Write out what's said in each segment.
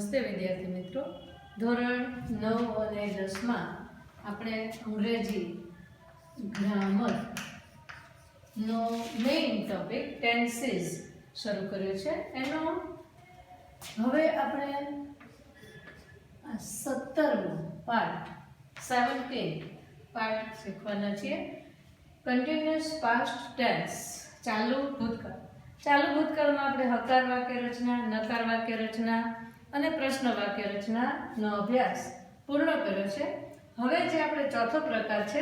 નમસ્તે વિદ્યાર્થી મિત્રો, ધોરણ 9 અને 10 માં આપણે અંગ્રેજી ગ્રામરનો મેઇન ટોપિક ટેન્સીસ શરૂ કર્યો છે. એનો હવે આપણે 17મો પાર્ટ 17 પાર્ટ શીખવાના છીએ. કન્ટિન્યુઅસ પાસ્ટ ટેન્સ, ચાલુ ભૂતકાળ. ચાલુ ભૂતકાળમાં આપણે હકાર વાક્ય રચના, નકાર વાક્ય રચના અને પ્રશ્ન વાક્ય રચનાનો અભ્યાસ પૂર્ણ કર્યો છે. હવે જે આપણે ચોથો પ્રકાર છે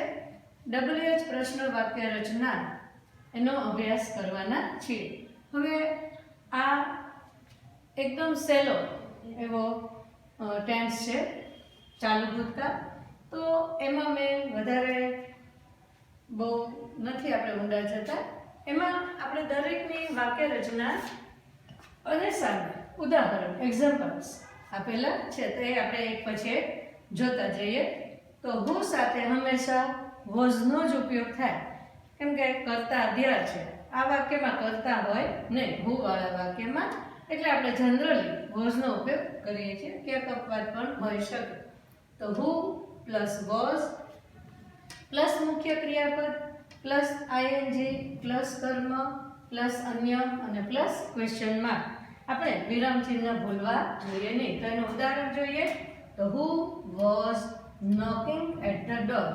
WH પ્રશ્ન વાક્ય રચના, એનો અભ્યાસ કરવાના છીએ. હવે આ એકદમ સહેલો એવો ટેન્સ છે ચાલુ ભૂતકાળ. તો એમાં મેં વધારે બહુ નથી આપણે ઊંડા જતા. એમાં આપણે દરેકની વાક્ય રચના અને સામે ઉદાહરણ એક્ઝામ્પલ્સ આપેલા છે, તો એ આપણે એક પછી એક જોતા જઈએ. તો હું સાથે હંમેશા વોઝનો જ ઉપયોગ થાય, કેમ કે કર્તા અધ્યાર છે. આ વાક્યમાં કર્તા હોય નહીં, હું વાળા વાક્યમાં, એટલે આપણે જનરલી વોઝનો ઉપયોગ કરીએ છીએ. ક્યાંક અપવાદ પણ હોઈ શકે. તો હું પ્લસ વોઝ પ્લસ મુખ્ય ક્રિયાપદ પ્લસ આઈએનજી પ્લસ કર્મ પ્લસ અન્ય અને પ્લસ ક્વેશ્ચન માર્ક. આપણે વિરામ ચિહ્ન ભૂલવા જોઈએ નહીં. તો એનું ઉદાહરણ જોઈએ તો who was knocking at the door.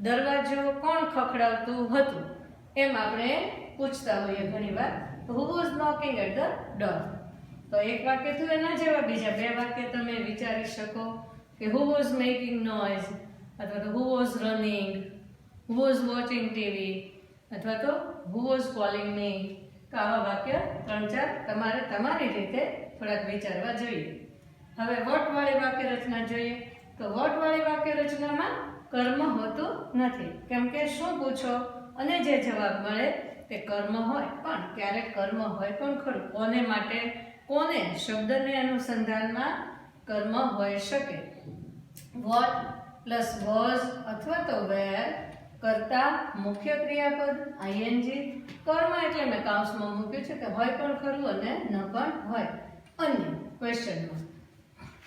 દરવાજો કોણ ખખડાવતું હતું, એમ આપણે પૂછતા હોઈએ ઘણીવાર. તો who was knocking at the door. તો એક વાક્ય થયું, એના જેવા બીજા બે વાક્ય તમે વિચારી શકો કે હુ વોઝ મેકિંગ નોઇઝ, અથવા તો who was running, who was watching TV, અથવા તો who was calling me. તો આવા વાક્ય ત્રણ ચાર તમારે તમારી રીતે થોડાક વિચારવા જોઈએ. હવે વોટ વાળી વાક્ય રચના જોઈએ. તો વોટ વાળી વાક્ય રચનામાં કર્મ હોતું નથી, કેમ કે શું પૂછો અને જે જવાબ મળે તે કર્મ હોય. પણ ક્યારેક કર્મ હોય પણ ખરું. કોને માટે, કોને શબ્દને અનુસંધાનમાં કર્મ હોઈ શકે. વોટ પ્લસ વોઝ અથવા તો વેર, કર્તા મુખ્ય ક્રિયાપદ આઈએનજી, કર્મ એટલે મેં કાઉન્સમાં મૂક્યું છે કે હોય પણ ખરું અને ન પણ હોય. અન્ય ક્વેશ્ચનમાં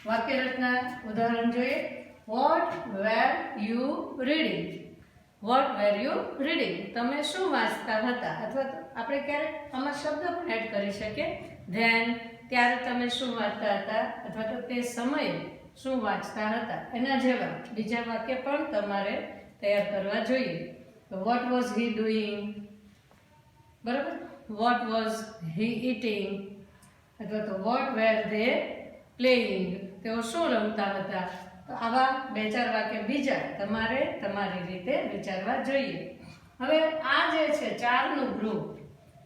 વાક્ય રચના ઉદાહરણ જોઈએ. What were you reading. What were you reading, તમે શું વાંચતા હતા. અથવા તો આપણે ક્યારેક આમાં શબ્દ પણ એડ કરી શકીએ. ધેન, ત્યારે તમે શું વાંચતા હતા, અથવા તો તે સમયે શું વાંચતા હતા. એના જેવા બીજા વાક્ય પણ તમારે તૈયાર કરવા જોઈએ. તો વોટ વોઝ હી ડુઈંગ, બરાબર. વોટ વોઝ હી ઈટિંગ, અથવા તો વોટ વેર ધે પ્લેઇંગ, તેઓ શું રમતા હતા. તો આવા બે ચાર વાક્ય બીજા તમારે તમારી રીતે વિચારવા જોઈએ. હવે આ જે છે ચારનું ગ્રુપ,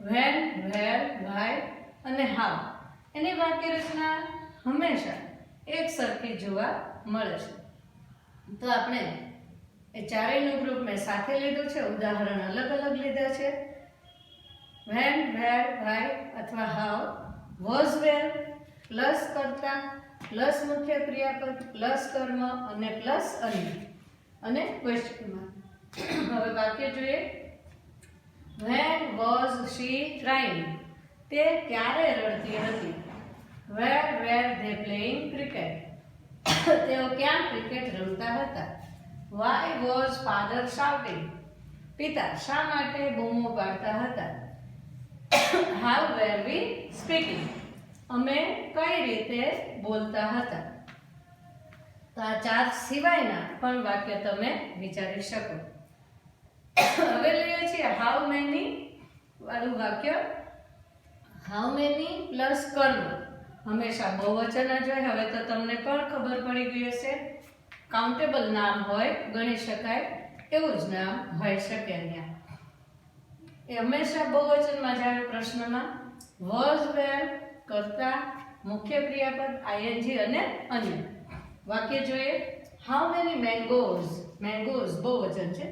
વેન, વેર, વાય અને હાઉ, એની વાક્ય રચના હંમેશા એક સરખી જોવા મળે છે. તો આપણે એ ચારેયનું ગ્રુપ મેં સાથે લીધું છે, ઉદાહરણ અલગ અલગ લીધા છે. વેન, વેર, વાય અથવા હાઉ, વોઝ વેર પ્લસ કર્તા પ્લસ મુખ્ય ક્રિયાપદ પ્લસ કર્મ અને પ્લસ અન્ય અને ક્વેશ્ચન માર્ક. હવે વાક્ય જોઈએ. વેન વોઝ શી ક્રાઇંગ, તે ક્યારે રડતી હતી. વેર વેર ધે પ્લેઇંગ ક્રિકેટ, તેઓ ક્યાં ક્રિકેટ રમતા હતા. વાય વોઝ ફાધર શાઉટિંગ, પિતા શા માટે બૂમો પાડતા હતા. હાઉ વેર વી સ્પીકિંગ, અમે કઈ રીતે બોલતા હતા. તો આ ચાર સિવાયના પણ વાક્ય તમે વિચારી શકો. હવે લઈએ છીએ હાઉ મેની વાળું વાક્ય. હાઉ મેની પ્લસ કર્મ, હંમેશા બહુવચન જ હોય. હવે તો તમને પણ ખબર પડી ગઈ હશે, કાઉન્ટેબલ નામ હોય, ગણી શકાય એવું જ નામ હોઈ શકે. અહીંયા એ હંમેશા બહુવચનમાં જ આવે પ્રશ્નમાં. વોઝ વેર કર્તા મુખ્ય ક્રિયાપદ આઈએનજી અને અન્ય. વાક્ય જોઈએ. હાઉ મેની મેંગોઝ, મેંગોઝ બહુવચન છે.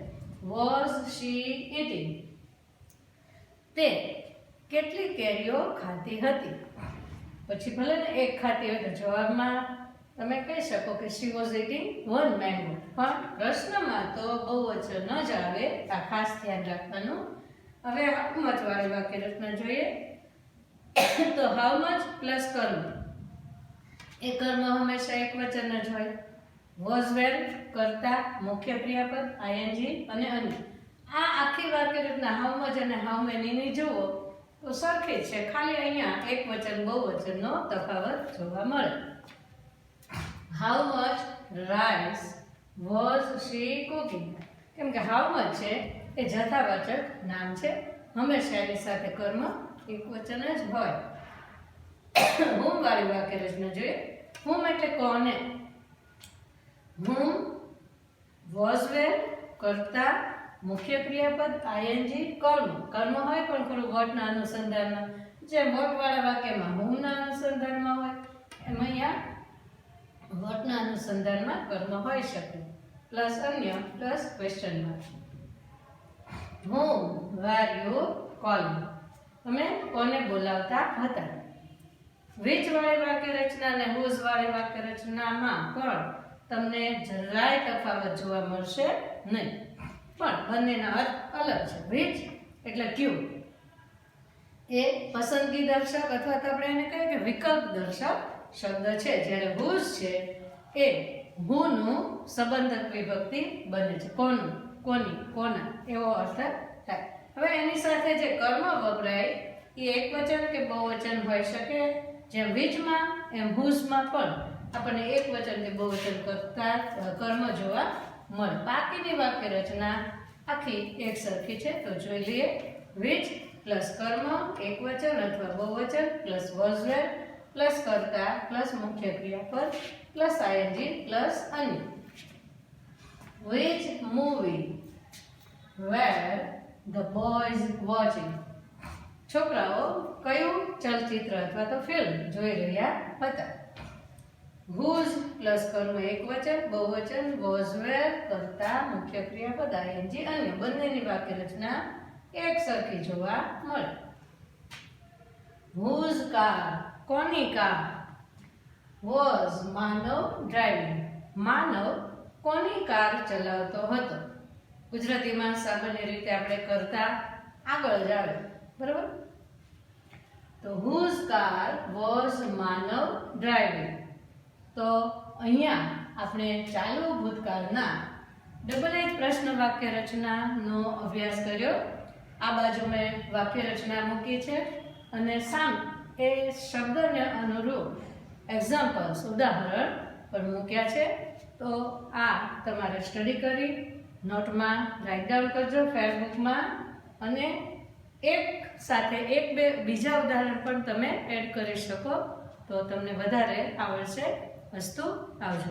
વોઝ શી ઈટિંગ, તે કેટલી કેરીઓ ખાતી હતી. પછી ભલે ને એક ખાતી હોય તો જવાબમાં તમે કહી શકો કે she was eating one mango. પણ પ્રશ્નમાં તો બહુવચન જ આવે, આ ખાસ ધ્યાન રાખવાનું. હવે મચવાળી વાક્ય રચના જોઈએ. તો હાઉ મચ પ્લસ કર્મ, એ કર્મ હંમેશા એકવચન જ હોય. વોઝ વેર કરતા મુખ્ય ક્રિયાપદ આઈએનજી અને અન્ય. આ આખી વાક્ય રચના હાઉ મચ અને હાઉ મેની ની જુઓ તો સરખી છે, ખાલી અહીંયા એકવચન બહુવચનનો તફાવત જોવા મળે. How much rice was she cooking. કેમ કે હાઉ મચ છે એ જથાવાચક નામ છે, હંમેશા એની સાથે કર્મ એકવચન જ હોય. હુમ વાળી વાક્ય રચના જોઈએ. હુમ એટલે કોને. હુમ વોઝ વેર કરતા મુખ્ય ક્રિયાપદ આઈએનજી કર્મ. કર્મ હોય પણ ખરું વટના અનુસંધાનમાં, જેમ વટવાળા વાક્યમાં હુમના અનુસંધાનમાં હોય એમ અહીંયા વટના અનુસંધાનમાં કર્મ હોઈ શકે. પ્લસ અન્ય plus question mark. Whom were you calling. તમે કોને બોલાવતા હતા. વિચ વાળી વાક્ય રચના અને હુઝ વાળી વાક્ય રચનામાં પણ તમને જરાય તફાવત જોવા મળશે નહીં, પણ બંનેના અર્થ અલગ છે. વિચ એટલે ક્યુ, એ પસંદગી દર્શક અથવા તો આપણે એને કહીએ કે વિકલ્પ દર્શક શબ્દ છે, જ્યારે હુઝ છે એ હુનું સંબંધક વિભક્તિ બને છે. કોનું, કોની, કોના એવો અર્થ થાય. હવે એની સાથે જે કર્મ વપરાય એ એકવચન કે બહુવચન હોઈ શકે. જેમ વિચમાં એમ હુઝમાં પણ આપણને એકવચન કે બહુવચન કરતા કર્મ જોવા મળે. બાકીની વાક્ય રચના આખી એક સરખી છે, તો જોઈ લઈએ. વિચ પ્લસ કર્મ એકવચન અથવા બહુવચન પ્લસ વોઝ વેર પ્લસ કર્તા પ્લસ મુખ્ય ક્રિયાપદ પ્લસ આઈએનજી પ્લસ અન્ય. Which movie were the boys watching. છોકરાઓ કયું ચલચિત્ર અથવા તો ફિલ્મ જોઈ રહ્યા હતા. હુઝ પ્લસ કર્મ એકવચન બહુવચન વોઝ વેર કરતા મુખ્ય ક્રિયાપદ આઈએનજી અન્ય. બંનેની વાક્ય રચના એક સરખી જોવા મળે. હુઝ કાર કોની કાર વોઝ માનવ ડ્રાઇવિંગ. માનવ કોની કાર ચલાવતો હતો. ગુજરાતીમાં સામાન્ય રીતે આપણે કરતા આગળ જ આવે, બરાબર. તો whose car was Manav driving. તો અહીંયા આપણે ચાલુ ભૂતકાળના ડબલ એજ પ્રશ્ન વાક્ય રચનાનો અભ્યાસ કર્યો. આ બાજુ મેં વાક્ય રચના મૂકી છે અને સામ એ શબ્દને અનુરૂપ એક્ઝામ્પલ્સ ઉદાહરણ પણ મૂક્યા છે. તો આ તમારે સ્ટડી કરી નોટમાં રાઇટ ડાઉન કરજો, ફેરબુકમાં, અને એક સાથે એક બે બીજા ઉદાહરણ પણ તમે એડ કરી શકો તો તમને વધારે આવડશે. અસ્તુ, આવજો.